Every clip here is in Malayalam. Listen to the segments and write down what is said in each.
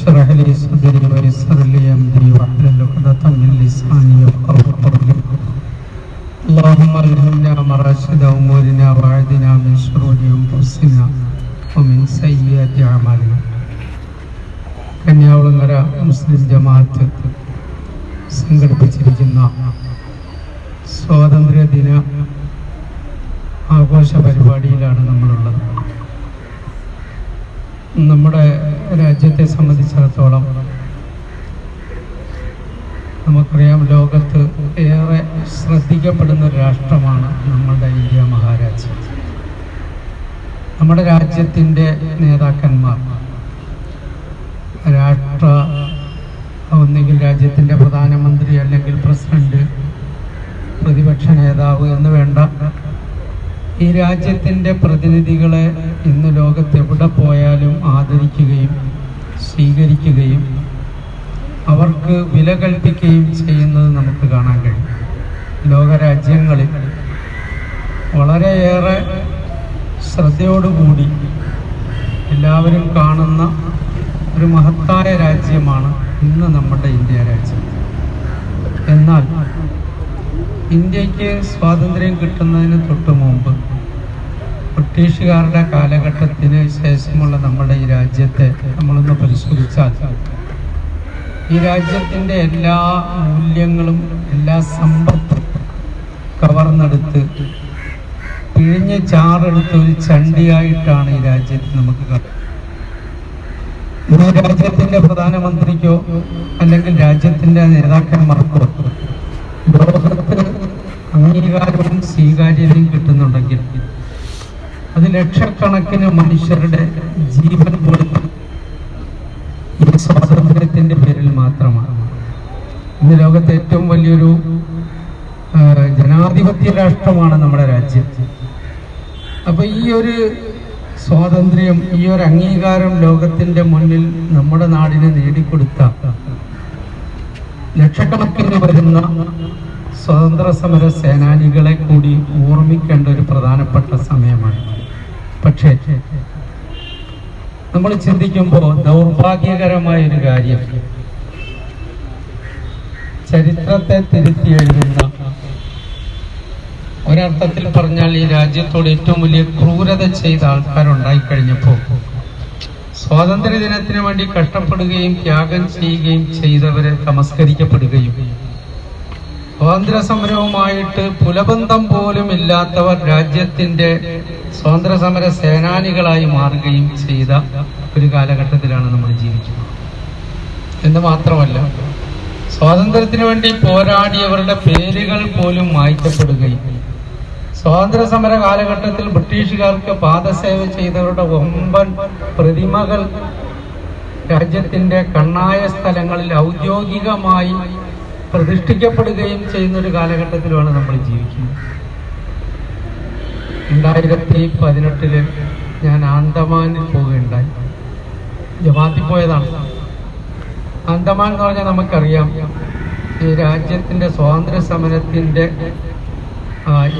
اشرح لي صدري ويسر لي امري واحلل عقدة من لساني يفقهوا قولي. اللهم الهمنا مراشد امورنا واعذنا من شرور انفسنا ومن سيئات اعمالنا. കന്യാകുളങ്ങര മുസ്ലിം ജമാഅത്ത് സംഘടിപ്പിച്ചിരിക്കുന്ന സ്വാതന്ത്ര്യദിന ആഘോഷ പരിപാടിയിലാണ് നമ്മളുള്ളത്. നമ്മുടെ രാജ്യത്തെ സംബന്ധിച്ചിടത്തോളം നമുക്കറിയാം, ലോകത്ത് ഏറെ ശ്രദ്ധിക്കപ്പെടുന്ന ഒരു രാഷ്ട്രമാണ് നമ്മളുടെ ഇന്ത്യ മഹാരാജ്യം. നമ്മുടെ രാജ്യത്തിൻ്റെ നേതാക്കന്മാർ ഒന്നുകിൽ രാജ്യത്തിൻ്റെ പ്രധാനമന്ത്രി, അല്ലെങ്കിൽ പ്രസിഡന്റ്, പ്രതിപക്ഷ നേതാവ് എന്ന് വേണ്ട, ഈ രാജ്യത്തിൻ്റെ പ്രതിനിധികളെ ഇന്ന് ലോകത്ത് എവിടെ പോയാലും ആദരിക്കുകയും സ്വീകരിക്കുകയും അവർക്ക് വില കൽപ്പിക്കുകയും ചെയ്യുന്നത് നമുക്ക് കാണാൻ കഴിയും. ലോകരാജ്യങ്ങളിൽ വളരെയേറെ ശ്രദ്ധയോടുകൂടി എല്ലാവരും കാണുന്ന ഒരു മഹത്തായ രാജ്യമാണ് ഇന്ന് നമ്മുടെ ഇന്ത്യ രാജ്യം. എന്നാൽ ഇന്ത്യക്ക് സ്വാതന്ത്ര്യം കിട്ടുന്നതിന് തൊട്ട് മുമ്പ് ബ്രിട്ടീഷുകാരുടെ കാലഘട്ടത്തിന് ശേഷമുള്ള നമ്മുടെ ഈ രാജ്യത്തെ നമ്മളൊന്ന് പരിശോധിച്ചാൽ ഈ രാജ്യത്തിൻ്റെ എല്ലാ മൂല്യങ്ങളും എല്ലാ സമ്പത്തും കവർന്നെടുത്ത് പിഴിഞ്ഞ് ചാറെടുത്ത് ഒരു ചണ്ടിയായിട്ടാണ് ഈ രാജ്യത്ത് നമുക്ക് കാണുന്നത്. ഈ രാജ്യത്തിൻ്റെ പ്രധാനമന്ത്രിക്കോ അല്ലെങ്കിൽ രാജ്യത്തിൻ്റെ നേതാക്കന്മാർക്കോ ലോകത്ത് അംഗീകാരവും സ്വീകാര്യതയും കിട്ടുന്നുണ്ടെങ്കിൽ അത് ലക്ഷക്കണക്കിന് മനുഷ്യരുടെ ജീവൻ കൊടുത്ത് ഈ സ്വാതന്ത്ര്യത്തിൻ്റെ പേരിൽ മാത്രമാണ്. ഇന്ന് ലോകത്തെ ഏറ്റവും വലിയൊരു ജനാധിപത്യ രാഷ്ട്രമാണ് നമ്മുടെ രാജ്യം. അപ്പോൾ ഈ ഒരു സ്വാതന്ത്ര്യം, ഈ ഒരു അംഗീകാരം ലോകത്തിൻ്റെ മുന്നിൽ നമ്മുടെ നാടിനെ നേടിക്കൊടുത്ത ലക്ഷക്കണക്കിന് വരുന്ന സ്വാതന്ത്ര്യ സമര സേനാനികളെ കൂടി ഓർമ്മിക്കേണ്ട ഒരു പ്രധാനപ്പെട്ട സമയമാണ്. പക്ഷേ നമ്മൾ ചിന്തിക്കുമ്പോൾ ദൗർഭാഗ്യകരമായ ഒരു കാര്യം, ചരിത്രത്തെ തിരുത്തി എഴുതുന്ന, ഒരർത്ഥത്തിൽ പറഞ്ഞാൽ ഈ രാജ്യത്തോട് ഏറ്റവും വലിയ ക്രൂരത ചെയ്ത ആൾക്കാരുണ്ടായിക്കഴിഞ്ഞപ്പോൾ സ്വാതന്ത്ര്യ ദിനത്തിന് വേണ്ടി കഷ്ടപ്പെടുകയും ത്യാഗം ചെയ്യുകയും ചെയ്തവരെ തമസ്കരിക്കപ്പെടുകയും സ്വാതന്ത്ര്യ സമരവുമായിട്ട് പുലബന്ധം പോലും ഇല്ലാത്തവർ രാജ്യത്തിന്റെ സ്വാതന്ത്ര്യ സമര സേനാനികളായി മാറുകയും ചെയ്ത ഒരു കാലഘട്ടത്തിലാണ് നമ്മൾ ജീവിക്കുന്നത്. എന്ന് മാത്രമല്ല, സ്വാതന്ത്ര്യത്തിന് വേണ്ടി പോരാടിയവരുടെ പേരുകൾ പോലും മായ്ക്കപ്പെടുകയും സ്വാതന്ത്ര്യ സമര കാലഘട്ടത്തിൽ ബ്രിട്ടീഷുകാർക്ക് പാദസേവ ചെയ്തവരുടെ വമ്പൻ പ്രതിമകൾ രാജ്യത്തിന്റെ കണ്ണായ സ്ഥലങ്ങളിൽ ഔദ്യോഗികമായി പ്രതിഷ്ഠിക്കപ്പെടുകയും ചെയ്യുന്ന ഒരു കാലഘട്ടത്തിലാണ് നമ്മൾ ജീവിക്കുന്നത്. 2018 ഞാൻ ആന്തമാനിൽ പോവുകയുണ്ടായി. ജമാഅത്തിൽ പോയതാണ്. ആന്തമാൻ എന്ന് പറഞ്ഞാൽ നമുക്കറിയാം, ഈ രാജ്യത്തിന്റെ സ്വാതന്ത്ര്യ സമരത്തിന്റെ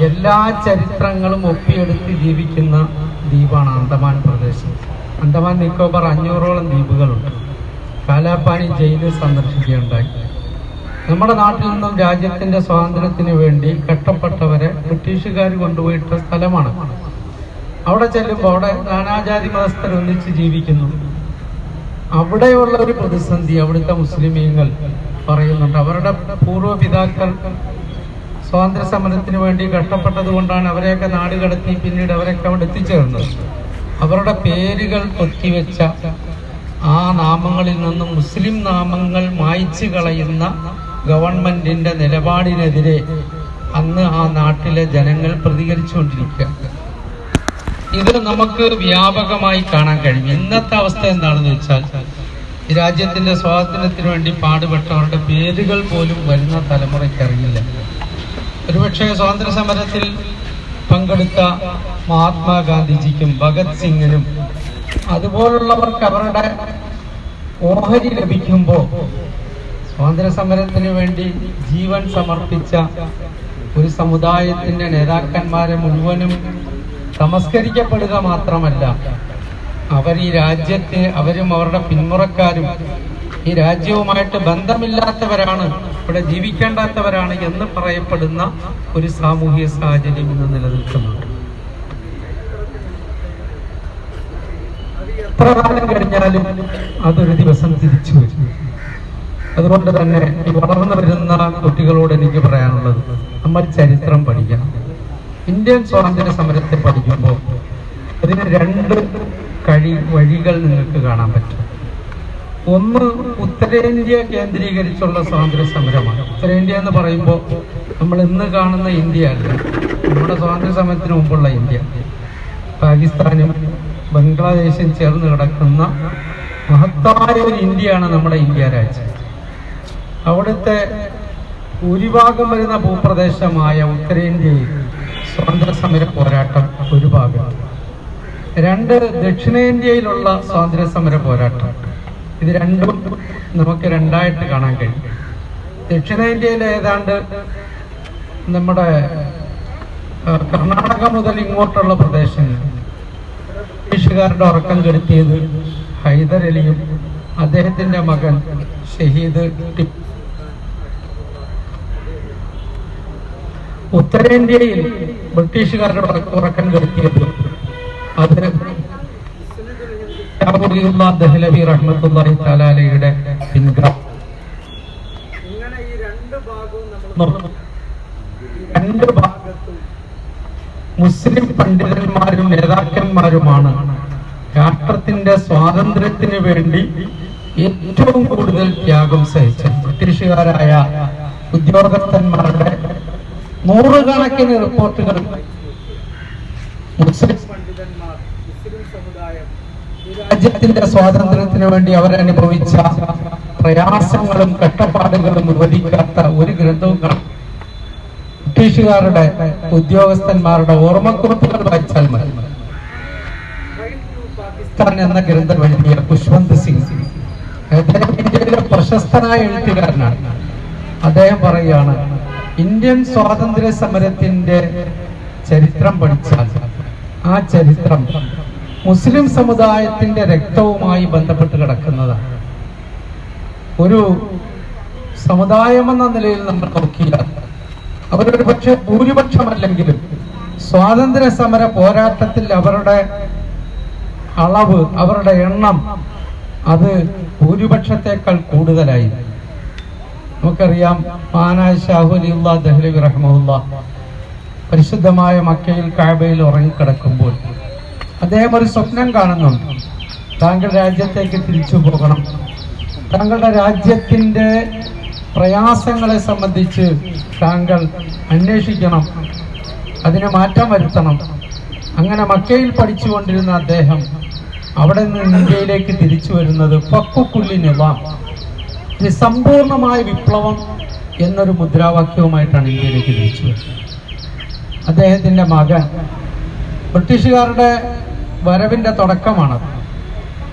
എല്ലാ ചരിത്രങ്ങളും ഒപ്പിയെടുത്ത് ജീവിക്കുന്ന ദ്വീപാണ് ആന്തമാൻ പ്രദേശം. ആന്തമാൻ നിക്കോബാർ 500ഓളം ദ്വീപുകളുണ്ട്. കാലാപാനി ജയില് സന്ദർശിക്കുകയുണ്ടായി. നമ്മുടെ നാട്ടിൽ നിന്നും രാജ്യത്തിന്റെ സ്വാതന്ത്ര്യത്തിന് വേണ്ടി കഷ്ടപ്പെട്ടവരെ ബ്രിട്ടീഷുകാർ കൊണ്ടുപോയിട്ട സ്ഥലമാണ്. അവിടെ ചെല്ലുമ്പോൾ അവിടെ നാനാജാതി മതസ്ഥർ ഒന്നിച്ച് ജീവിക്കുന്നു. അവിടെയുള്ള ഒരു പ്രതിസന്ധി അവിടുത്തെ മുസ്ലിമീങ്ങൾ പറയുന്നുണ്ട്. അവരുടെ പൂർവ്വപിതാക്കൾ സ്വാതന്ത്ര്യ സമരത്തിന് വേണ്ടി കഷ്ടപ്പെട്ടത് കൊണ്ടാണ് അവരെയൊക്കെ നാട് കടത്തി പിന്നീട് അവരൊക്കെ അവിടെ എത്തിച്ചേർന്നത്. അവരുടെ പേരുകൾ കൊത്തിവെച്ച ആ നാമങ്ങളിൽ നിന്നും മുസ്ലിം നാമങ്ങൾ മായ്ച്ചു കളയുന്ന ഗവൺമെന്റിന്റെ നിലപാടിനെതിരെ അന്ന് ആ നാട്ടിലെ ജനങ്ങൾ പ്രതികരിച്ചുകൊണ്ടിരിക്കുക. ഇത് നമുക്ക് വ്യാപകമായി കാണാൻ കഴിയും. ഇന്നത്തെ അവസ്ഥ എന്താണെന്ന് വെച്ചാൽ, ഈ രാജ്യത്തിന്റെ സ്വാതന്ത്ര്യത്തിന് വേണ്ടി പാടുപെട്ടവരുടെ പേരുകൾ പോലും വരുന്ന തലമുറയ്ക്ക് അറിയില്ല. ഒരുപക്ഷെ സ്വാതന്ത്ര്യ സമരത്തിൽ പങ്കെടുത്ത മഹാത്മാഗാന്ധിജിക്കും ഭഗത് സിംഗിനും അതുപോലുള്ളവർക്ക് അവരുടെ ഓഹരി ലഭിക്കുമ്പോൾ സ്വാതന്ത്ര്യ സമരത്തിന് വേണ്ടി ജീവൻ സമർപ്പിച്ച ഒരു സമുദായത്തിന്റെ നേതാക്കന്മാരെ മുഴുവനും തമസ്കരിക്കപ്പെടുക മാത്രമല്ല, അവർ ഈ രാജ്യത്തെ അവരും അവരുടെ പിന്മുറക്കാരും ഈ രാജ്യവുമായിട്ട് ബന്ധമില്ലാത്തവരാണ്, ഇവിടെ ജീവിക്കേണ്ടാത്തവരാണ് എന്ന് പറയപ്പെടുന്ന ഒരു സാമൂഹിക സാഹചര്യം ഇന്ന് നിലനിൽക്കുന്നുണ്ട്. എത്ര കാലം കഴിഞ്ഞാലും അതൊരു ദിവസം തിരിച്ചു വരും. അതുകൊണ്ട് തന്നെ ഈ വളർന്നു വരുന്ന കുട്ടികളോട് എനിക്ക് പറയാനുള്ളത്, നമ്മൾ ചരിത്രം പഠിക്കണം. ഇന്ത്യൻ സ്വാതന്ത്ര്യ സമരത്തെ പഠിക്കുമ്പോൾ അതിന് രണ്ട് വഴികൾ നിങ്ങൾക്ക് കാണാൻ പറ്റും. ഒന്ന് ഉത്തരേന്ത്യ കേന്ദ്രീകരിച്ചുള്ള സ്വാതന്ത്ര്യ സമരമാണ്. ഉത്തരേന്ത്യ എന്ന് പറയുമ്പോൾ നമ്മൾ ഇന്ന് കാണുന്ന ഇന്ത്യ അല്ല, നമ്മുടെ സ്വാതന്ത്ര്യ സമരത്തിന് മുമ്പുള്ള ഇന്ത്യ. പാകിസ്ഥാനും ബംഗ്ലാദേശും ചേർന്ന് കിടക്കുന്ന മഹത്തായ ഒരു ഇന്ത്യയാണ് നമ്മുടെ ഇന്ത്യ രാജ്യം. അവിടുത്തെ ഭൂരിഭാഗം വരുന്ന ഭൂപ്രദേശമായ ഉത്തരേന്ത്യയിൽ സ്വാതന്ത്ര്യ സമര പോരാട്ടം ഒരു ഭാഗം, രണ്ട് ദക്ഷിണേന്ത്യയിലുള്ള സ്വാതന്ത്ര്യ സമര പോരാട്ടം. ഇത് രണ്ടും നമുക്ക് രണ്ടായിട്ട് കാണാൻ കഴിയും. ദക്ഷിണേന്ത്യയിൽ ഏതാണ്ട് നമ്മുടെ കർണാടക മുതൽ ഇങ്ങോട്ടുള്ള പ്രദേശങ്ങൾ ബ്രിട്ടീഷുകാരുടെ ഉറക്കം കെടുത്തിയത് ഹൈദർ അലിയും അദ്ദേഹത്തിന്റെ മകൻ ഷഹീദ് ടിപ്പു. ഉത്തരേന്ത്യയിൽ ബ്രിട്ടീഷുകാരുടെ ഉറക്കം കെടുത്തിയത് അത് ദഹ്ലവി റഹ്മത്തുള്ളാഹി തആലയുടെ പിൻഗാമി. ഇങ്ങനെ ഈ രണ്ട് ഭാഗത്തും മുസ്ലിം പണ്ഡിതന്മാരും നേതാക്കന്മാരുമാണ് രാഷ്ട്രത്തിന്റെ സ്വാതന്ത്ര്യത്തിന് വേണ്ടി ഏറ്റവും കൂടുതൽ ത്യാഗം സഹിച്ചത്. ബ്രിട്ടീഷുകാരായ ഉദ്യോഗസ്ഥന്മാരുടെ നൂറുകണക്കിന് റിപ്പോർട്ടുകൾ മുസ്ലിം പണ്ഡിതന്മാർ, മുസ്ലിം സമുദായം രാജ്യത്തിന്റെ സ്വാതന്ത്ര്യത്തിന് വേണ്ടി അവരനുഭവിച്ച പ്രയാസങ്ങളും കഷ്ടപ്പാടുകളും വിവരിക്കാത്ത ഒരു ഗ്രന്ഥവും കാണാം. ബ്രിട്ടീഷുകാരുടെ ഉദ്യോഗസ്ഥന്മാരുടെ ഓർമ്മക്കുറിപ്പുകൾ വായിച്ചാൽ മതി. പാകിസ്ഥാൻ എന്ന ഗ്രന്ഥം എഴുതിയ ഖുശ്വന്ത് സിംഗ്, അദ്ദേഹം ഇന്ത്യയിലെ പ്രശസ്തനായ എഴുത്തുകാരനാണ്. അദ്ദേഹം പറയുകയാണ്, ഇന്ത്യൻ സ്വാതന്ത്ര്യ സമരത്തിന്റെ ചരിത്രം പഠിച്ചാൽ ആ ചരിത്രം മുസ്ലിം സമുദായത്തിന്റെ രക്തവുമായി ബന്ധപ്പെട്ട് കിടക്കുന്നതാണ്. ഒരു സമുദായം എന്ന നിലയിൽ നമ്മൾ നോക്കിയാൽ അവരൊരു പക്ഷേ ഭൂരിപക്ഷമല്ലെങ്കിലും സ്വാതന്ത്ര്യ സമര പോരാട്ടത്തിൽ അവരുടെ അളവ്, അവരുടെ എണ്ണം അത് ഭൂരിപക്ഷത്തെക്കാൾ കൂടുതലായി. നമുക്കറിയാം, മഹാനായ ഷാഹു വലിയുല്ലാഹ് ദഹ്ലവി റഹ്മത്തുള്ളാഹി പരിശുദ്ധമായ മക്കയിൽ കഅബയിൽ ഉറങ്ങിക്കിടക്കുമ്പോൾ അദ്ദേഹം ഒരു സ്വപ്നം കാണുന്നുണ്ട്. താങ്കൾ രാജ്യത്തേക്ക് തിരിച്ചു പോകണം, താങ്കളുടെ രാജ്യത്തിന്റെ പ്രയാസങ്ങളെ സംബന്ധിച്ച് താങ്കൾ അന്വേഷിക്കണം, അതിന് മാറ്റം വരുത്തണം. അങ്ങനെ മക്കയിൽ പഠിച്ചുകൊണ്ടിരുന്ന അദ്ദേഹം അവിടെ നിന്ന് ഇന്ത്യയിലേക്ക് തിരിച്ചു വരുന്നത് ഫക്കുക്കുല്ലി നിളാം, സമ്പൂർണമായ വിപ്ലവം എന്നൊരു മുദ്രാവാക്യവുമായിട്ടാണ് ഇന്ത്യയിലേക്ക് തിരിച്ചു വരുന്നത്. അദ്ദേഹത്തിന്റെ മകൻ, ബ്രിട്ടീഷുകാരുടെ വരവിന്റെ തുടക്കമാണ്.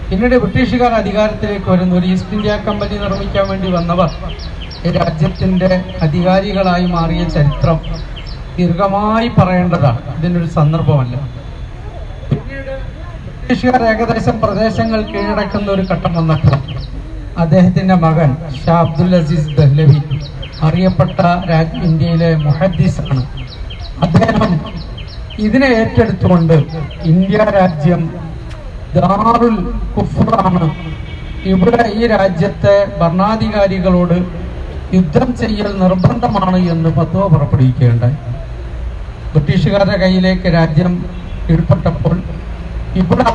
പിന്നീട് ബ്രിട്ടീഷുകാർ അധികാരത്തിലേക്ക് വരുന്ന ഒരു ഈസ്റ്റ് ഇന്ത്യ കമ്പനി നിർമ്മിക്കാൻ വേണ്ടി വന്നവർ ഈ രാജ്യത്തിന്റെ അധികാരികളായി മാറിയ ചരിത്രം ദീർഘമായി പറയേണ്ടതാണ്, ഇതിനൊരു സന്ദർഭമല്ല. പിന്നീട് ബ്രിട്ടീഷുകാർ ഏകദേശം പ്രദേശങ്ങൾ കീഴടക്കുന്ന ഒരു ഘട്ടം വന്നപ്പോൾ അദ്ദേഹത്തിന്റെ മകൻ ഷാ അബ്ദുൽ അസീസ് ദഹ്ലവി, അറിയപ്പെട്ട ഇന്ത്യയിലെ മുഹദ്ദിസ് ആണ്, അദ്ദേഹം ഇതിനെ ഏറ്റെടുത്തുകൊണ്ട് ഇന്ത്യ രാജ്യം ദാറുൽ കുഫ്റാണ്, ഇവിടെ ഈ രാജ്യത്തെ ഭരണാധികാരികളോട് യുദ്ധം ചെയ്യൽ നിർബന്ധമാണ് എന്ന് ഫത്വ പുറപ്പെടുവിക്കുകയുണ്ടായി. ബ്രിട്ടീഷുകാരുടെ കയ്യിലേക്ക് രാജ്യം കീഴ്പ്പെട്ടപ്പോൾ ഇവിടെ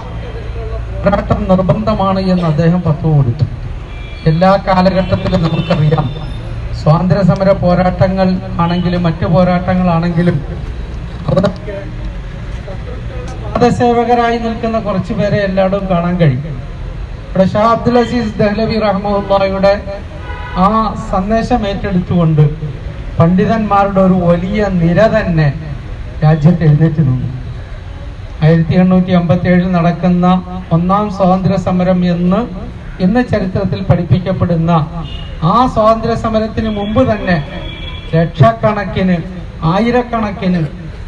പോരാട്ടം നിർബന്ധമാണ് എന്ന് അദ്ദേഹം ഫത്വ കൊടുത്തു. എല്ലാ കാലഘട്ടത്തിലും നമുക്കറിയാം, സ്വാതന്ത്ര്യ സമര പോരാട്ടങ്ങൾ ആണെങ്കിലും മറ്റു പോരാട്ടങ്ങളാണെങ്കിലും പാദസേവകരായി നിൽക്കുന്ന കുറച്ചു പേരെ എല്ലായിടവും കാണാൻ കഴിയും. ഇവിടെ ഷാ അബ്ദുൽ അസീസ് ദഹ്ലവി റഹ്മത്തുള്ളാഹിയുടെ ആ സന്ദേശം ഏറ്റെടുത്തുകൊണ്ട് പണ്ഡിതന്മാരുടെ ഒരു വലിയ നിര തന്നെ രാജ്യത്ത് എഴുന്നേറ്റ് നിന്നു. 1857 നടക്കുന്ന ഒന്നാം സ്വാതന്ത്ര്യ സമരം ഇന്ന് ചരിത്രത്തിൽ പഠിപ്പിക്കപ്പെടുന്ന ആ സ്വാതന്ത്ര്യ സമരത്തിന് മുമ്പ് തന്നെ ലക്ഷക്കണക്കിന്, ആയിരക്കണക്കിന്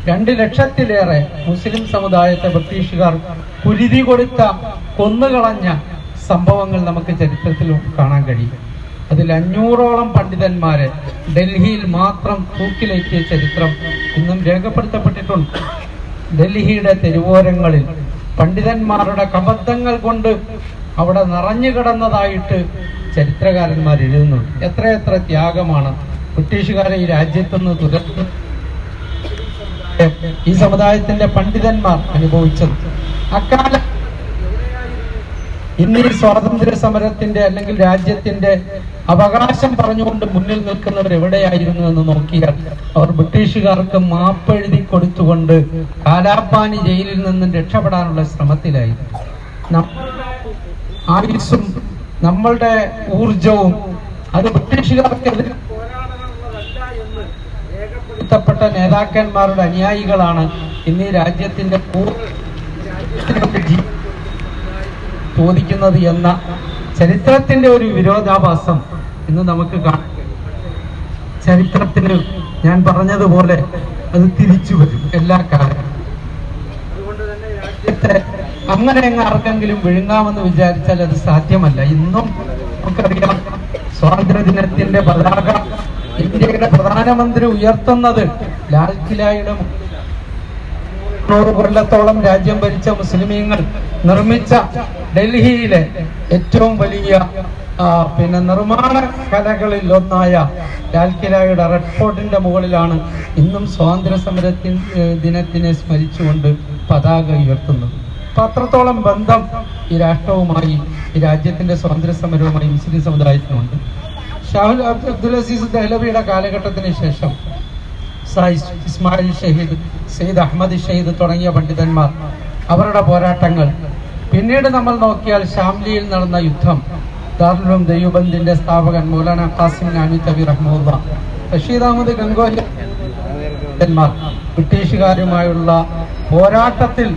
2 ലക്ഷത്തിലേറെ മുസ്ലിം സമുദായത്തെ ബ്രിട്ടീഷുകാർ കുരുതി കൊടുത്ത കൊന്നുകളഞ്ഞ സംഭവങ്ങൾ നമുക്ക് ചരിത്രത്തിൽ കാണാൻ കഴിയും. അതിൽ 500ഓളം പണ്ഡിതന്മാരെ ഡൽഹിയിൽ മാത്രം തൂക്കിലേറ്റിയ ചരിത്രം ഇന്നും രേഖപ്പെടുത്തപ്പെട്ടിട്ടുണ്ട്. ഡൽഹിയുടെ തെരുവോരങ്ങളിൽ പണ്ഡിതന്മാരുടെ കബദ്ധങ്ങൾ കൊണ്ട് അവിടെ നിറഞ്ഞു കിടന്നതായിട്ട് ചരിത്രകാരന്മാർ എഴുതുന്നുണ്ട്. എത്രയെത്ര ത്യാഗമാണ് ബ്രിട്ടീഷുകാരെ ഈ രാജ്യത്തുനിന്ന് തുരത്ത് ഈ സമുദായത്തിന്റെ പണ്ഡിതന്മാർ അനുഭവിച്ചത്. അക്കാലം ഇന്ന് ഈ സ്വാതന്ത്ര്യ സമരത്തിന്റെ അല്ലെങ്കിൽ രാജ്യത്തിന്റെ അവകാശം പറഞ്ഞുകൊണ്ട് മുന്നിൽ നിൽക്കുന്നവർ എവിടെയായിരുന്നു എന്ന് നോക്കിയാൽ അവർ ബ്രിട്ടീഷുകാർക്ക് മാപ്പെഴുതി കൊടുത്തുകൊണ്ട് കാലാപ്പാനി ജയിലിൽ നിന്നും രക്ഷപ്പെടാനുള്ള ശ്രമത്തിലായിരുന്നു. ആയുസ്സും നമ്മളുടെ ഊർജവും അത് ബ്രിട്ടീഷുകാർക്കെതിരെ പോരാടാനുള്ളതല്ല എന്ന് രേഖപ്പെടുത്തപ്പെട്ട നേതാക്കന്മാരുടെ അനുയായികളാണ് ഇന്ന് ഈ രാജ്യത്തിന്റെ ചോദിക്കുന്നത് എന്ന ചരിത്രത്തിന്റെ ഒരു വിരോധാഭാസം ഇന്ന് നമുക്ക് കാണാം. ചരിത്രത്തിന് ഞാൻ പറഞ്ഞതുപോലെ അത് തിരിച്ചു വരും എല്ലാ കാലവും. അതുകൊണ്ട് തന്നെ രാജ്യത്തെ അങ്ങനെ അങ്ങ് ആർക്കെങ്കിലും വിഴുങ്ങാമെന്ന് വിചാരിച്ചാൽ അത് സാധ്യമല്ല. ഇന്നും നമുക്കറിയാം, സ്വാതന്ത്ര്യ ദിനത്തിന്റെ പതാക ഇന്ത്യയുടെ പ്രധാനമന്ത്രി ഉയർത്തുന്നത് ലാൽ കിലായുടെ 100 കൊല്ലത്തോളം രാജ്യം ഭരിച്ച മുസ്ലിമീങ്ങൾ നിർമ്മിച്ച ഡൽഹിയിലെ ഏറ്റവും വലിയ നിർമ്മാണ കലകളിൽ ഒന്നായ ലാൽ കിലായുടെ റെഡ് ഫോർട്ടിന്റെ മുകളിലാണ് ഇന്നും സ്വാതന്ത്ര്യ ദിനത്തിനെ സ്മരിച്ചുകൊണ്ട് പതാക ഉയർത്തുന്നത്. അപ്പൊ അത്രത്തോളം ബന്ധം ഈ രാഷ്ട്രവുമായി, ഈ രാജ്യത്തിന്റെ സ്വാതന്ത്ര്യ സമരവുമായി മുസ്ലിം സമുദായത്തിനുണ്ട്. ഷാഹുൽ അബ്ദുൽ അസീസ് ദഹ്ലവിയുടെ കാലഘട്ടത്തിന് ശേഷം ഇസ്മായിൽ ഷഹീദ്, സയ്യിദ് അഹമ്മദ് ഷഹീദ് തുടങ്ങിയ പണ്ഡിതന്മാർ, അവരുടെ പോരാട്ടങ്ങൾ, പിന്നീട് നമ്മൾ നോക്കിയാൽ ഷാംലിയിൽ നടന്ന യുദ്ധം, ദാറുൽ ദെയ്യൂബന്ദിന്റെ സ്ഥാപകൻ മൗലാന ഖാസിം നാനൂത്തബി റഹ്മുല്ല, റഷീദ് അഹമ്മദ് ഗംഗോഹി ബ്രിട്ടീഷുകാരുമായുള്ള പോരാട്ടത്തിൽ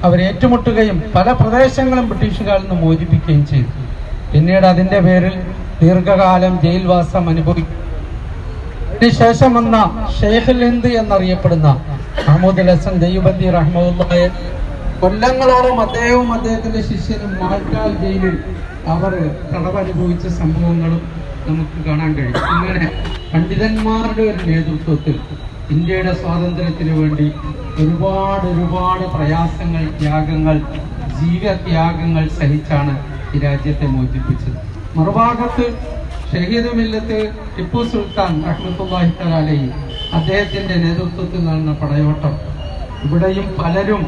അവരേറ്റുമുട്ടുകയും പല പ്രദേശങ്ങളും ബ്രിട്ടീഷുകാരിൽ നിന്ന് മോചിപ്പിക്കുകയും ചെയ്തു. പിന്നീട് അതിന്റെ പേരിൽ ദീർഘകാലം ജയിൽവാസം അനുഭവിക്കും. അതിനുശേഷം വന്ന ഷെയ്ഖുൽ ഹിന്ദ് എന്നറിയപ്പെടുന്ന മഹ്മൂദ് അൽ ഹസൻ ദെയ്യൂബന്ദി റഹ്മത്തുള്ളാഹി, കൊല്ലങ്ങളോളം അദ്ദേഹവും അദ്ദേഹത്തിന്റെ ശിഷ്യനും മാൾട്ടാൽ ജയിലിൽ അവർ തടവനുഭവിച്ച സംഭവങ്ങളും നമുക്ക് കാണാൻ കഴിയും. ഇങ്ങനെ പണ്ഡിതന്മാരുടെ ഒരു നേതൃത്വത്തിൽ ഇന്ത്യയുടെ സ്വാതന്ത്ര്യത്തിന് വേണ്ടി ഒരുപാട് പ്രയാസങ്ങൾ, ത്യാഗങ്ങൾ, ജീവത്യാഗങ്ങൾ സഹിച്ചാണ് ഈ രാജ്യത്തെ മോചിപ്പിച്ചത്. മറുഭാഗത്ത് ഷഹീദ് മില്ലത്ത് ടിപ്പു സുൽത്താൻ റഹ്മത്തുള്ളാഹി തആല അലൈഹി, അദ്ദേഹത്തിന്റെ നേതൃത്വത്തിൽ നടന്ന പടയോട്ടം, ഇവിടെയും പലരും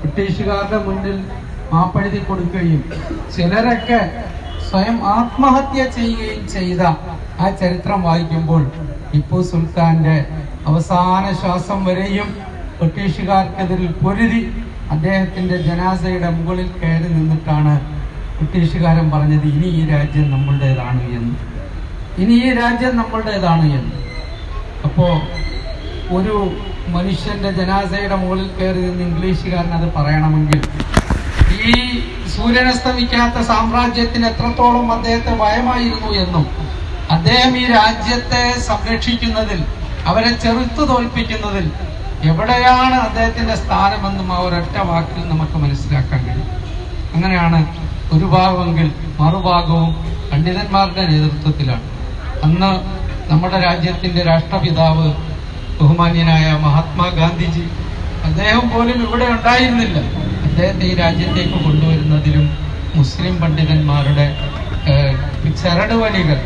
ബ്രിട്ടീഷുകാരുടെ മുന്നിൽ മാപ്പെഴുതി കൊടുക്കുകയും ചിലരൊക്കെ സ്വയം ആത്മഹത്യ ചെയ്യുകയും ചെയ്ത ആ ചരിത്രം വായിക്കുമ്പോൾ ടിപ്പു സുൽത്താന്റെ അവസാന ശ്വാസം വരെയും ബ്രിട്ടീഷുകാർക്കെതിരിൽ പൊരുതി അദ്ദേഹത്തിന്റെ ജനാസയുടെ മുകളിൽ കയറി നിന്നിട്ടാണ് ബ്രിട്ടീഷുകാരൻ പറഞ്ഞത്, ഇനി ഈ രാജ്യം നമ്മളുടേതാണ് എന്ന്, ഇനി ഈ രാജ്യം നമ്മളുടേതാണ് എന്ന്. അപ്പോ ഒരു മനുഷ്യന്റെ ജനാസയുടെ മുകളിൽ കയറി നിന്ന് ഇംഗ്ലീഷുകാരൻ അത് പറയണമെങ്കിൽ ഈ സൂര്യനസ്തമിക്കാത്ത സാമ്രാജ്യത്തിന് എത്രത്തോളം അദ്ദേഹത്തെ ഭയമായിരുന്നു എന്നും അദ്ദേഹം ഈ രാജ്യത്തെ സംരക്ഷിക്കുന്നതിൽ, അവരെ ചെറുത്തു തോൽപ്പിക്കുന്നതിൽ എവിടെയാണ് അദ്ദേഹത്തിന്റെ സ്ഥാനമെന്നും ആ ഒരൊറ്റ വാക്കിൽ നമുക്ക് മനസ്സിലാക്കാൻ കഴിയും. അങ്ങനെയാണ് ഒരു ഭാഗമെങ്കിൽ മറുഭാഗവും പണ്ഡിതന്മാരുടെ നേതൃത്വത്തിലാണ്. അന്ന് നമ്മുടെ രാജ്യത്തിന്റെ രാഷ്ട്രപിതാവ് ബഹുമാന്യനായ മഹാത്മാഗാന്ധിജി, അദ്ദേഹം പോലും ഇവിടെ ഉണ്ടായിരുന്നില്ല. അദ്ദേഹത്തെ ഈ രാജ്യത്തേക്ക് കൊണ്ടുവരുന്നതിലും മുസ്ലിം പണ്ഡിതന്മാരുടെ ചരടുവലികൾ,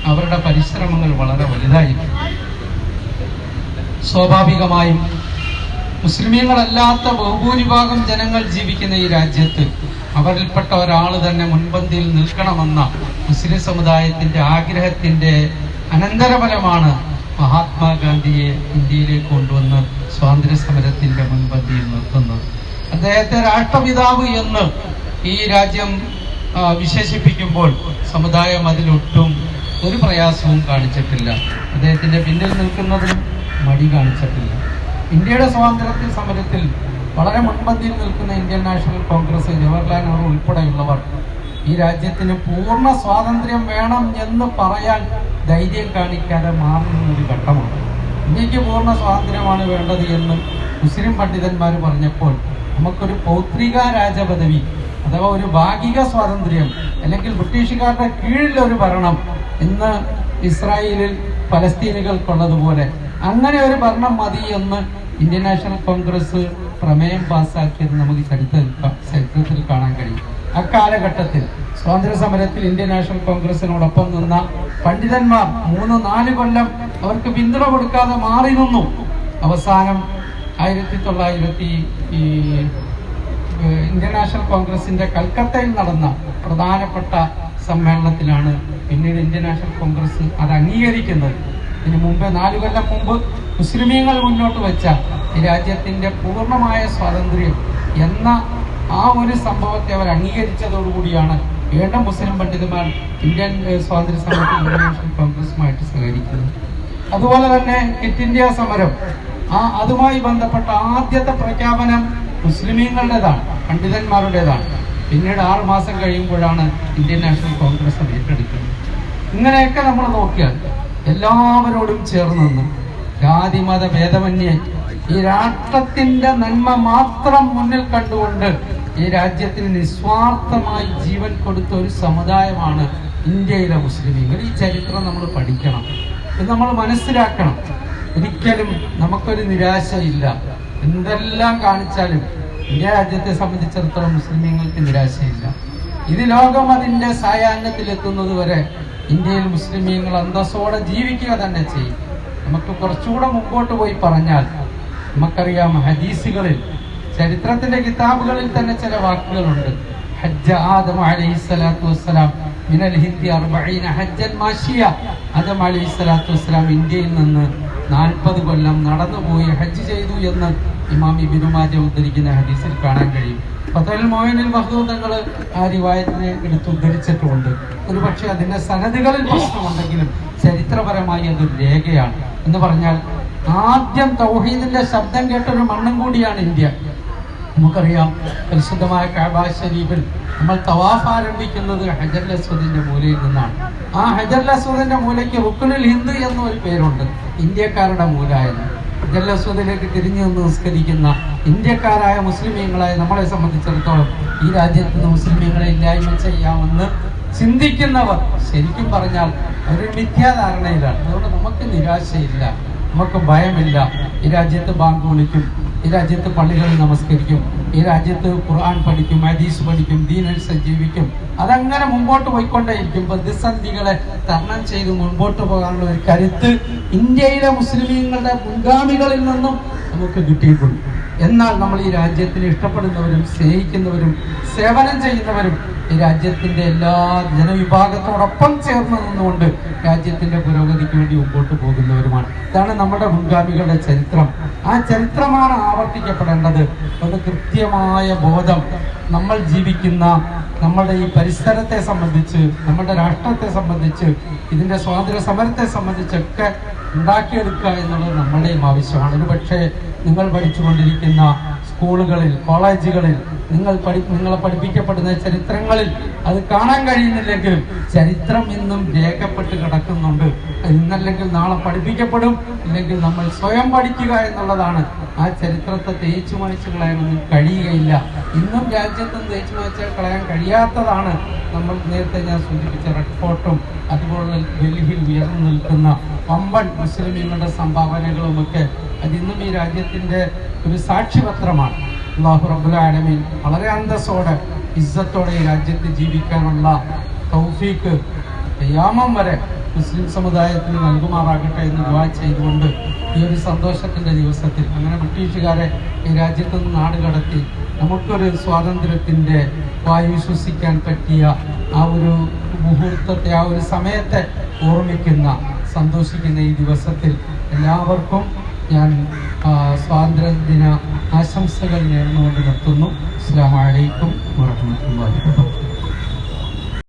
അവരുടെ പരിശ്രമങ്ങൾ വളരെ വലുതായിരുന്നു. സ്വാഭാവികമായും മുസ്ലിമീങ്ങളല്ലാത്ത ബഹുഭൂരിഭാഗം ജനങ്ങൾ ജീവിക്കുന്ന ഈ രാജ്യത്ത് അവരിൽപ്പെട്ട ഒരാൾ തന്നെ മുൻപന്തിയിൽ നിൽക്കണമെന്ന മുസ്ലിം സമുദായത്തിന്റെ ആഗ്രഹത്തിന്റെ അനന്തരഫലമാണ് മഹാത്മാഗാന്ധിയെ ഇന്ത്യയിലേക്ക് കൊണ്ടുവന്ന് സ്വാതന്ത്ര്യ സമരത്തിന്റെ മുൻപന്തിയിൽ നിർത്തുന്നത്. അദ്ദേഹത്തെ രാഷ്ട്രപിതാവ് എന്ന് ഈ രാജ്യം വിശേഷിപ്പിക്കുമ്പോൾ സമുദായം അതിലൊട്ടും ഒരു പ്രയാസവും കാണിച്ചിട്ടില്ല. അദ്ദേഹത്തിന്റെ പിന്നിൽ നിൽക്കുന്നതിനും മടി കാണിച്ചിട്ടില്ല. ഇന്ത്യയുടെ സ്വാതന്ത്ര്യ സമരത്തിൽ വളരെ മുൻപന്തിയിൽ നിൽക്കുന്ന ഇന്ത്യൻ നാഷണൽ കോൺഗ്രസ്, ജവഹർലാൽ നെഹ്റു ഉൾപ്പെടെയുള്ളവർ ഈ രാജ്യത്തിന് പൂർണ്ണ സ്വാതന്ത്ര്യം വേണം എന്ന് പറയാൻ ധൈര്യം കാണിക്കാതെ മാറുന്നൊരു ഘട്ടമാണ്. ഇന്ത്യക്ക് പൂർണ്ണ സ്വാതന്ത്ര്യമാണ് വേണ്ടത് എന്ന് മുസ്ലിം പണ്ഡിതന്മാർ പറഞ്ഞപ്പോൾ നമുക്കൊരു പൗത്രിക രാജപദവി അഥവാ ഒരു ഭാഗിക സ്വാതന്ത്ര്യം അല്ലെങ്കിൽ ബ്രിട്ടീഷുകാരുടെ കീഴിലൊരു ഭരണം ഇന്ന് ഇസ്രായേലിൽ പലസ്തീനുകൾക്കുള്ളതുപോലെ അങ്ങനെ ഒരു ഭരണം മതി എന്ന് ഇന്ത്യൻ നാഷണൽ കോൺഗ്രസ് പ്രമേയം പാസ്സാക്കിയത് നമുക്ക് ചരിത്രത്തിൽ കാണാൻ കഴിയും. അക്കാലഘട്ടത്തിൽ സ്വാതന്ത്ര്യ സമരത്തിൽ ഇന്ത്യൻ നാഷണൽ കോൺഗ്രസിനോടൊപ്പം നിന്ന പണ്ഡിതന്മാർ 3-4 കൊല്ലം അവർക്ക് പിന്തുണ കൊടുക്കാതെ മാറി നിന്നു. അവസാനം 1900 ഇന്ത്യൻ നാഷണൽ കോൺഗ്രസിന്റെ കൽക്കത്തയിൽ നടന്ന പ്രധാനപ്പെട്ട സമ്മേളനത്തിലാണ് പിന്നീട് ഇന്ത്യൻ നാഷണൽ കോൺഗ്രസ് അത് അംഗീകരിക്കുന്നത്. ഇതിനു മുമ്പ് 4 കൊല്ലം മുമ്പ് മുസ്ലിമീങ്ങൾ മുന്നോട്ട് വെച്ച ഈ രാജ്യത്തിന്റെ പൂർണ്ണമായ സ്വാതന്ത്ര്യം എന്ന ആ ഒരു സംഭവത്തെ അവർ അംഗീകരിച്ചതോടുകൂടിയാണ് വീണ്ടും മുസ്ലിം പണ്ഡിതന്മാർ ഇന്ത്യൻ സ്വാതന്ത്ര്യ സമരത്തിൽ ഇന്ത്യൻ നാഷണൽ കോൺഗ്രസുമായിട്ട് സഹകരിക്കുന്നത്. അതുപോലെ തന്നെ ക്വിറ്റ് ഇന്ത്യ സമരം അതുമായി ബന്ധപ്പെട്ട ആദ്യത്തെ പ്രഖ്യാപനം മുസ്ലിമീങ്ങളുടേതാണ്, പണ്ഡിതന്മാരുടേതാണ്. പിന്നീട് 6 മാസം കഴിയുമ്പോഴാണ് ഇന്ത്യൻ നാഷണൽ കോൺഗ്രസ് അത് ഏറ്റെടുക്കുന്നത്. ഇങ്ങനെയൊക്കെ നമ്മൾ നോക്കിയാൽ എല്ലാവരോടും ചേർന്ന് നിന്ന് ജാതിമത ഭേദമന്യേ ഈ രാഷ്ട്രത്തിന്റെ നന്മ മാത്രം മുന്നിൽ കണ്ടുകൊണ്ട് ഈ രാജ്യത്തിന് നിസ്വാർത്ഥമായി ജീവൻ കൊടുത്ത ഒരു സമുദായമാണ് ഇന്ത്യയിലെ മുസ്ലിമീങ്ങൾ. ഈ ചരിത്രം നമ്മൾ പഠിക്കണം, ഇത് നമ്മൾ മനസ്സിലാക്കണം. ഒരിക്കലും നമുക്കൊരു നിരാശയില്ല. എന്തെല്ലാം കാണിച്ചാലും ഇന്ത്യ രാജ്യത്തെ സംബന്ധിച്ചിടത്തോളം മുസ്ലിമീങ്ങൾക്ക് നിരാശയില്ല. ഇത് ലോകം അതിന്റെ സായാഹ്നത്തിലെത്തുന്നത് വരെ ഇന്ത്യയിൽ മുസ്ലിമീങ്ങൾ അന്തസ്സോടെ ജീവിക്കുക തന്നെ ചെയ്യും. നമുക്ക് കുറച്ചുകൂടെ മുമ്പോട്ട് പോയി പറഞ്ഞാൽ നമുക്കറിയാം, ഹദീസുകളിൽ ചരിത്രത്തിന്റെ കിതാബുകളിൽ തന്നെ ചില വാക്കുകളുണ്ട്. ഹജ്ജ ആദം അലൈഹിസ്സലാത്തു വസ്സലാം മിനൽ ഹിന്ദി 40 ഹജ്ജൻ മാഷിയ. ആദം അലൈഹിസ്സലാത്തു വസ്സലാം ഇന്ത്യയിൽ നിന്ന് 40 കൊല്ലം നടന്നുപോയി ഹജ്ജ് ചെയ്തു എന്ന് ഇമാം ഇബ്നു മാജ ഉദ്ധരിക്കുന്ന ഹദീസിൽ കാണാൻ കഴിയും. ഫതഹുൽ മുഈനിൽ മഖ്ദൂദങ്ങൾ ആ റിവായത്തിനെ എടുത്ത് ഉദ്ധരിച്ചിട്ടുമുണ്ട്. ഒരുപക്ഷെ അതിന്റെ സനദുകളിൽ പ്രശ്നമുണ്ടെങ്കിലും ചരിത്രപരമായി അതൊരു രേഖയാണ്. എന്ന് പറഞ്ഞാൽ ആദ്യം തൗഹീദിന്റെ ശബ്ദം കേട്ടൊരു മണ്ണും കൂടിയാണ് ഇന്ത്യ. നമുക്കറിയാം, പരിശുദ്ധമായ കഅബ ശരീഫിൽ നമ്മൾ തവാഫ് ആരംഭിക്കുന്നത് ഹജറുൽ അസ്വദിന്റെ മൂലയിൽ നിന്നാണ്. ആ ഹജറുൽ അസ്വദിന്റെ മൂലയ്ക്ക് റുക്നുൽ ഹിന്ദ് എന്നൊരു പേരുണ്ട്, ഇന്ത്യക്കാരുടെ മൂല എന്ന്. ഹജറുൽ അസ്വദിലേക്ക് തിരിഞ്ഞു നിന്ന് നിസ്കരിക്കുന്ന ഇന്ത്യക്കാരായ മുസ്ലിമീങ്ങളായ നമ്മളെ സംബന്ധിച്ചിടത്തോളം ഈ രാജ്യത്ത് നിന്ന് മുസ്ലിമീങ്ങളെ ഇല്ലായ്മ ചെയ്യാമെന്ന് ചിന്തിക്കുന്നവർ ശരിക്കും പറഞ്ഞാൽ ഒരു മിഥ്യാധാരണയിലാണ്. അതുകൊണ്ട് നമുക്ക് നിരാശയില്ല, നമുക്ക് ഭയമില്ല. ഈ രാജ്യത്ത് ബാങ്ക് വിളിക്കും, ഈ രാജ്യത്ത് പള്ളികളിൽ നമസ്കരിക്കും, ഈ രാജ്യത്ത് ഖുർആൻ പഠിക്കും, ഹദീസ് പഠിക്കും, ദീനനുസരിച്ച് ജീവിക്കും. അതങ്ങനെ മുമ്പോട്ട് പോയിക്കൊണ്ടേയിരിക്കും. പ്രതിസന്ധികളെ തരണം ചെയ്ത് മുൻപോട്ട് പോകാനുള്ള ഒരു കരുത്ത് ഇന്ത്യയിലെ മുസ്ലിമീങ്ങളുടെ മുൻഗാമികളിൽ നിന്നും നമുക്ക് കിട്ടിയിട്ടുണ്ട്. എന്നാൽ നമ്മൾ ഈ രാജ്യത്തിന് ഇഷ്ടപ്പെടുന്നവരും സ്നേഹിക്കുന്നവരും സേവനം ചെയ്യുന്നവരും ഈ രാജ്യത്തിന്റെ എല്ലാ ജനവിഭാഗത്തോടൊപ്പം ചേർന്ന് നിന്നുകൊണ്ട് രാജ്യത്തിന്റെ പുരോഗതിക്ക് വേണ്ടി മുമ്പോട്ട് പോകുന്നവരുമാണ്. ഇതാണ് നമ്മുടെ മുൻഗാമികളുടെ ചരിത്രം. ആ ചരിത്രമാണ് ആവർത്തിക്കപ്പെടേണ്ടത്. അത് കൃത്യമായ ബോധം നമ്മൾ ജീവിക്കുന്ന നമ്മുടെ ഈ പരിസരത്തെ സംബന്ധിച്ച്, നമ്മുടെ രാഷ്ട്രത്തെ സംബന്ധിച്ച്, ഇതിന്റെ സ്വാതന്ത്ര്യ സമരത്തെ സംബന്ധിച്ചൊക്കെ ഉണ്ടാക്കിയെടുക്കുക എന്നുള്ളത് നമ്മുടെയും ആവശ്യമാണ്. ഒരു പക്ഷേ നിങ്ങൾ പഠിച്ചുകൊണ്ടിരിക്കുന്ന സ്കൂളുകളിൽ, കോളേജുകളിൽ നിങ്ങളെ പഠിപ്പിക്കപ്പെടുന്ന ചരിത്രങ്ങളിൽ അത് കാണാൻ കഴിയുന്നില്ലെങ്കിലും ചരിത്രം ഇന്നും രേഖപ്പെട്ട് കിടക്കുന്നുണ്ട്. ഇന്നല്ലെങ്കിൽ നാളെ പഠിപ്പിക്കപ്പെടും, ഇല്ലെങ്കിൽ നമ്മൾ സ്വയം പഠിക്കുക എന്നുള്ളതാണ്. ആ ചരിത്രത്തെ തേച്ചു മായ്ച്ചു കളയാനൊന്നും കഴിയുകയില്ല. ഇന്നും രാജ്യത്തും തേച്ചു മായ്ച്ചു കളയാൻ കഴിയാത്തതാണ് നമ്മൾ നേരത്തെ ഞാൻ സൂചിപ്പിച്ച റെഡ് ഫോർട്ടും അതുപോലെ ഡൽഹിയിൽ ഉയർന്നു നിൽക്കുന്ന വമ്പൻ മുസ്ലിമീങ്ങളുടെ സംഭാവനകളുമൊക്കെ. അതിന്നും ഈ രാജ്യത്തിന്റെ ഒരു സാക്ഷ്യപത്രമാണ്. അല്ലാഹു റബ്ബുൽ ആലമീൻ വളരെ അന്തസ്സോടെ ഇസ്സത്തോടെ ഈ രാജ്യത്ത് ജീവിക്കാനുള്ള തൗഫീക്ക് ഖിയാമം വരെ മുസ്ലിം സമുദായത്തിന് നൽകുമാറാകട്ടെ എന്ന് ദുആ ചെയ്തുകൊണ്ട് ഈ ഒരു സന്തോഷത്തിന്റെ ദിവസത്തിൽ, അങ്ങനെ ബ്രിട്ടീഷുകാരെ ഈ രാജ്യത്ത് നിന്ന് നാട് കടത്തി നമുക്കൊരു സ്വാതന്ത്ര്യത്തിന്റെ വായു ശ്വസിക്കാൻ പറ്റിയ ആ ഒരു മുഹൂർത്തത്തെ, ആ ഒരു സമയത്തെ ഓർമ്മിക്കുന്ന, സന്തോഷിക്കുന്ന ഈ ദിവസത്തിൽ എല്ലാവർക്കും ഞാൻ സ്വാതന്ത്ര്യദിന ആശംസകൾ നേർന്നുകൊണ്ട് നിർത്തുന്നു. അസ്സലാമു അലൈക്കും വറഹ്മത്തുള്ളാഹി വബറകാതുഹു.